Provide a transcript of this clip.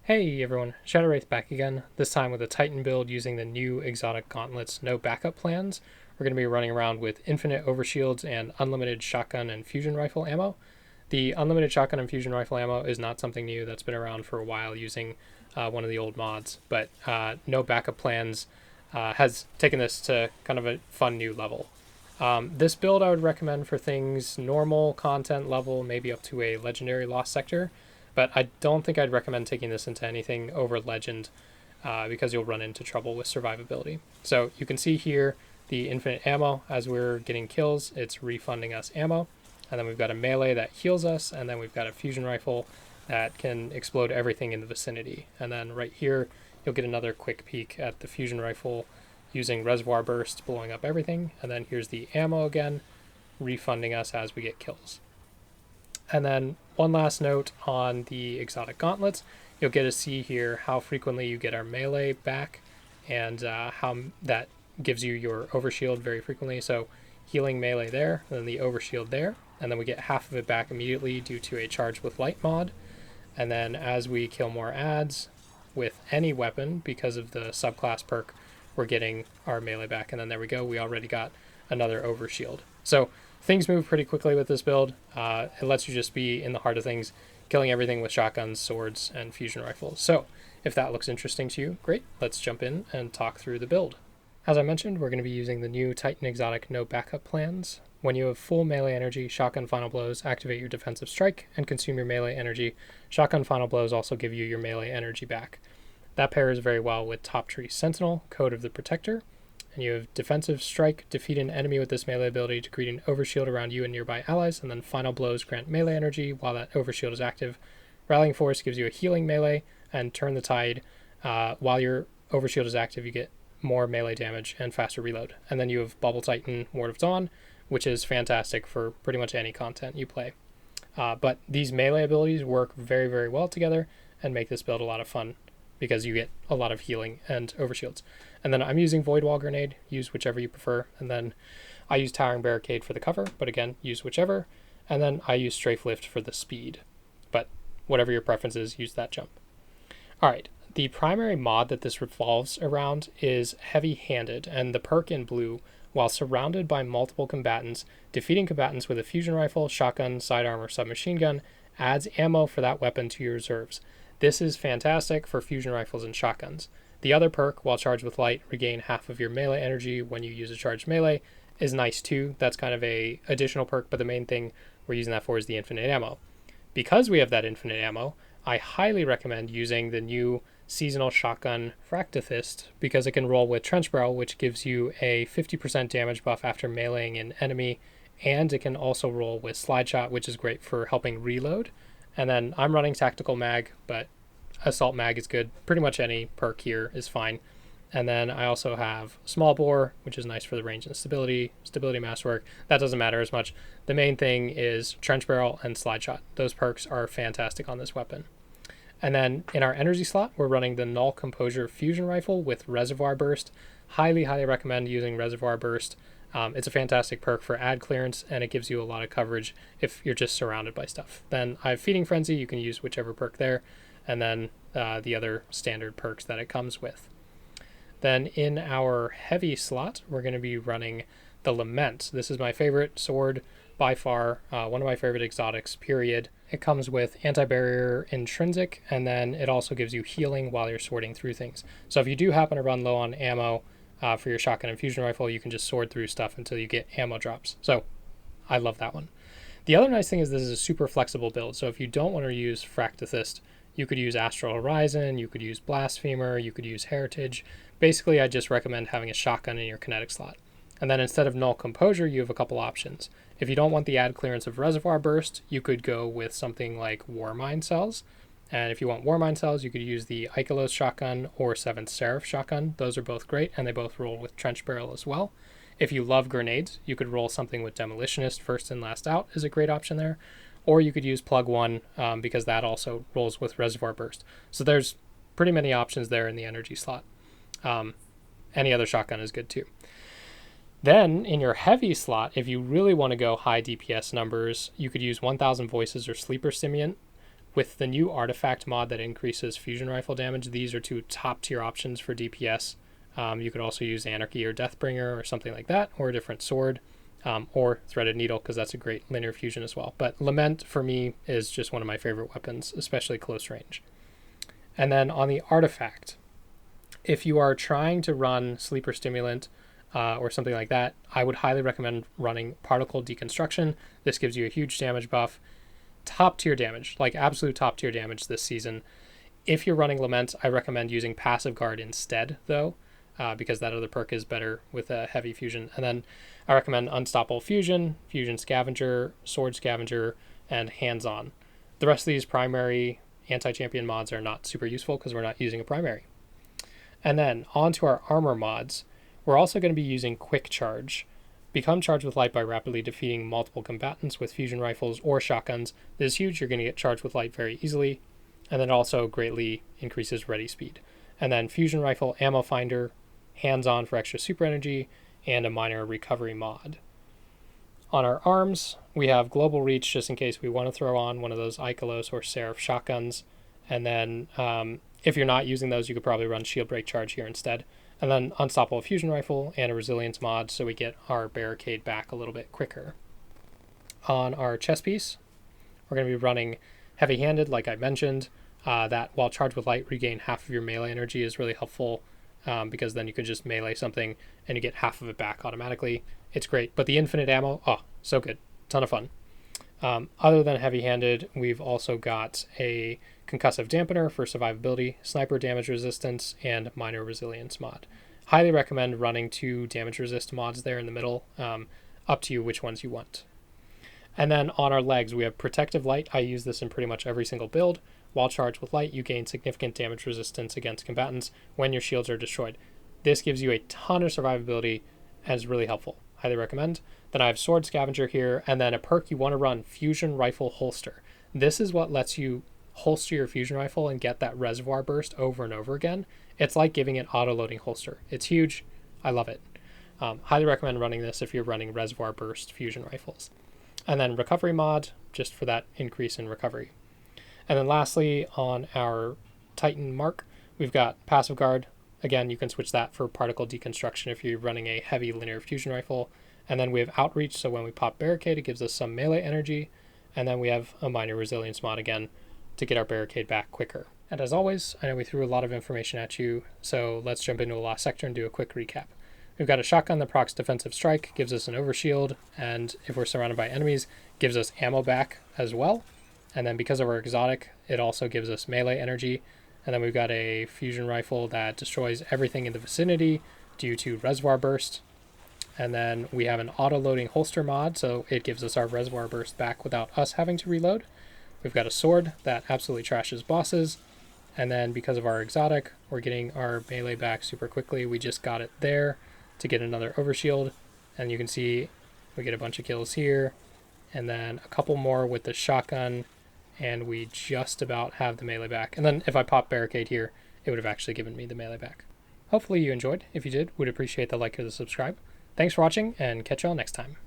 Hey everyone, Shadow Wraith back again, this time with a Titan build using the new exotic Gauntlets no backup plans. We're going to be running around with infinite overshields and unlimited shotgun and fusion rifle ammo. The unlimited shotgun and fusion rifle ammo is not something new, that's been around for a while using one of the old mods, but no backup plans has taken this to kind of a fun new level. This build I would recommend for things normal content level, maybe up to a legendary lost sector. But I don't think I'd recommend taking this into anything over legend because you'll run into trouble with survivability. So you can see here the infinite ammo as we're getting kills, it's refunding us ammo. And then we've got a melee that heals us, and then we've got a fusion rifle that can explode everything in the vicinity. And then right here, you'll get another quick peek at the fusion rifle using Reservoir Burst, blowing up everything. And then here's the ammo again, refunding us as we get kills. And then one last note on the exotic gauntlets, you'll get to see here how frequently you get our melee back and how that gives you your overshield very frequently. So healing melee there, and then the overshield there, and then we get half of it back immediately due to a charge with light mod. And then as we kill more adds with any weapon, because of the subclass perk, we're getting our melee back. And then there we go, we already got another overshield. So things move pretty quickly with this build. It lets you just be in the heart of things, killing everything with shotguns, swords, and fusion rifles. So if that looks interesting to you, great, let's jump in and talk through the build. As I mentioned, we're going to be using the new Titan exotic no backup plans. When you have full melee energy, shotgun final blows activate your defensive strike and consume your melee energy. Shotgun final blows also give you your melee energy back. That pairs very well with Top Tree Sentinel, Code of the Protector. And you have Defensive Strike, defeat an enemy with this melee ability to create an overshield around you and nearby allies, and then Final Blows grant melee energy while that overshield is active. Rallying Force gives you a healing melee, and Turn the Tide, while your overshield is active, you get more melee damage and faster reload. And then you have Bubble Titan, Ward of Dawn, which is fantastic for pretty much any content you play. But these melee abilities work very, very well together and make this build a lot of fun, because you get a lot of healing and overshields. And then I'm using Void Wall Grenade, use whichever you prefer. And then I use Towering Barricade for the cover, but again, use whichever. And then I use Strafe Lift for the speed. But whatever your preference is, use that jump. All right, the primary mod that this revolves around is Heavy Handed, and the perk in blue, while surrounded by multiple combatants, defeating combatants with a fusion rifle, shotgun, sidearm, or submachine gun adds ammo for that weapon to your reserves. This is fantastic for fusion rifles and shotguns. The other perk, while charged with light, regain half of your melee energy when you use a charged melee, is nice too. That's kind of a additional perk, but the main thing we're using that for is the infinite ammo. Because we have that infinite ammo, I highly recommend using the new seasonal shotgun Fractethyst, because it can roll with Trench Barrel, which gives you a 50% damage buff after meleeing an enemy, and it can also roll with Slide Shot, which is great for helping reload. And then I'm running Tactical Mag, but Assault Mag is good. Pretty much any perk here is fine. And then I also have Small Bore, which is nice for the range and stability masterwork. That doesn't matter as much. The main thing is Trench Barrel and Slide Shot. Those perks are fantastic on this weapon. And then in our energy slot, we're running the Null Composure Fusion Rifle with Reservoir Burst. Highly, highly recommend using Reservoir Burst. It's a fantastic perk for ad clearance, and it gives you a lot of coverage if you're just surrounded by stuff. Then I have Feeding Frenzy. You can use whichever perk there, and then the other standard perks that it comes with. Then in our heavy slot, we're going to be running the Lament. This is my favorite sword by far, one of my favorite exotics, period. It comes with anti-barrier intrinsic, and then it also gives you healing while you're sorting through things. So if you do happen to run low on ammo, for your shotgun and fusion rifle, you can just sword through stuff until you get ammo drops. So I love that one. The other nice thing is this is a super flexible build. So if you don't want to use Fractethyst, you could use Astral Horizon, you could use Blasphemer, you could use Heritage. Basically, I just recommend having a shotgun in your kinetic slot. And then instead of Null Composure, you have a couple options. If you don't want the ad clearance of Reservoir Burst, you could go with something like Warmind Cells. And if you want Warmind Cells, you could use the Ikelos shotgun or 7th Seraph shotgun. Those are both great, and they both roll with Trench Barrel as well. If you love grenades, you could roll something with Demolitionist. First in, last out is a great option there. Or you could use Plug 1, because that also rolls with Reservoir Burst. So there's pretty many options there in the energy slot. Any other shotgun is good too. Then in your heavy slot, if you really want to go high DPS numbers, you could use 1000 Voices or Sleeper Simian. With the new artifact mod that increases fusion rifle damage, these are two top tier options for DPS. You could also use Anarchy or Deathbringer or something like that, or a different sword, or Threaded Needle, because that's a great linear fusion as well. But Lament, for me, is just one of my favorite weapons, especially close range. And then on the artifact, if you are trying to run Sleeper Stimulant or something like that, I would highly recommend running Particle Deconstruction. This gives you a huge damage buff. Top tier damage, like absolute top tier damage this season. If you're running Lament, I recommend using Passive Guard instead, though, because that other perk is better with a heavy fusion. And then I recommend Unstoppable Fusion, Fusion Scavenger, Sword Scavenger, and Hands On. The rest of these primary anti-champion mods are not super useful because we're not using a primary. And then on to our armor mods. We're also going to be using Quick Charge. Become charged with light by rapidly defeating multiple combatants with fusion rifles or shotguns. This is huge. You're going to get charged with light very easily. And then also greatly increases ready speed. And then fusion rifle ammo finder, hands-on for extra super energy, and a minor recovery mod. On our arms, we have global reach just in case we want to throw on one of those Ikelos or Seraph shotguns. And then if you're not using those, you could probably run shield break charge here instead. And then Unstoppable Fusion Rifle and a Resilience mod so we get our barricade back a little bit quicker. On our chest piece, we're going to be running Heavy-Handed, like I mentioned. That, while charged with light, regain half of your melee energy is really helpful because then you could just melee something and you get half of it back automatically. It's great. But the infinite ammo, oh, so good. Ton of fun. Other than Heavy-Handed, we've also got a Concussive Dampener for survivability, sniper damage resistance, and minor resilience mod. Highly recommend running 2 damage resist mods there in the middle. Up to you which ones you want. And then on our legs, we have Protective Light. I use this in pretty much every single build. While charged with light, you gain significant damage resistance against combatants when your shields are destroyed. This gives you a ton of survivability and is really helpful. Highly recommend. Then I have Sword Scavenger here, and then a perk you want to run, Fusion Rifle Holster. This is what lets you holster your fusion rifle and get that Reservoir Burst over and over again. It's like giving it auto-loading holster. It's huge. I love it. Highly recommend running this if you're running Reservoir Burst fusion rifles. And then Recovery mod, just for that increase in recovery. And then lastly, on our Titan Mark, we've got Passive Guard. Again, you can switch that for Particle Deconstruction if you're running a heavy linear fusion rifle. And then we have Outreach, so when we pop Barricade, it gives us some melee energy. And then we have a minor resilience mod again to get our barricade back quicker. And as always, I know we threw a lot of information at you, so let's jump into the last sector and do a quick recap. We've got a shotgun that procs defensive strike, gives us an overshield, and if we're surrounded by enemies, gives us ammo back as well. And then because of our exotic, it also gives us melee energy. And then we've got a fusion rifle that destroys everything in the vicinity due to Reservoir Burst. And then we have an auto-loading holster mod, so it gives us our Reservoir Burst back without us having to reload. We've got a sword that absolutely trashes bosses. And then because of our exotic, we're getting our melee back super quickly. We just got it there to get another overshield. And you can see we get a bunch of kills here. And then a couple more with the shotgun. And we just about have the melee back. And then if I pop Barricade here, it would have actually given me the melee back. Hopefully you enjoyed. If you did, would appreciate the like or the subscribe. Thanks for watching, and catch y'all next time.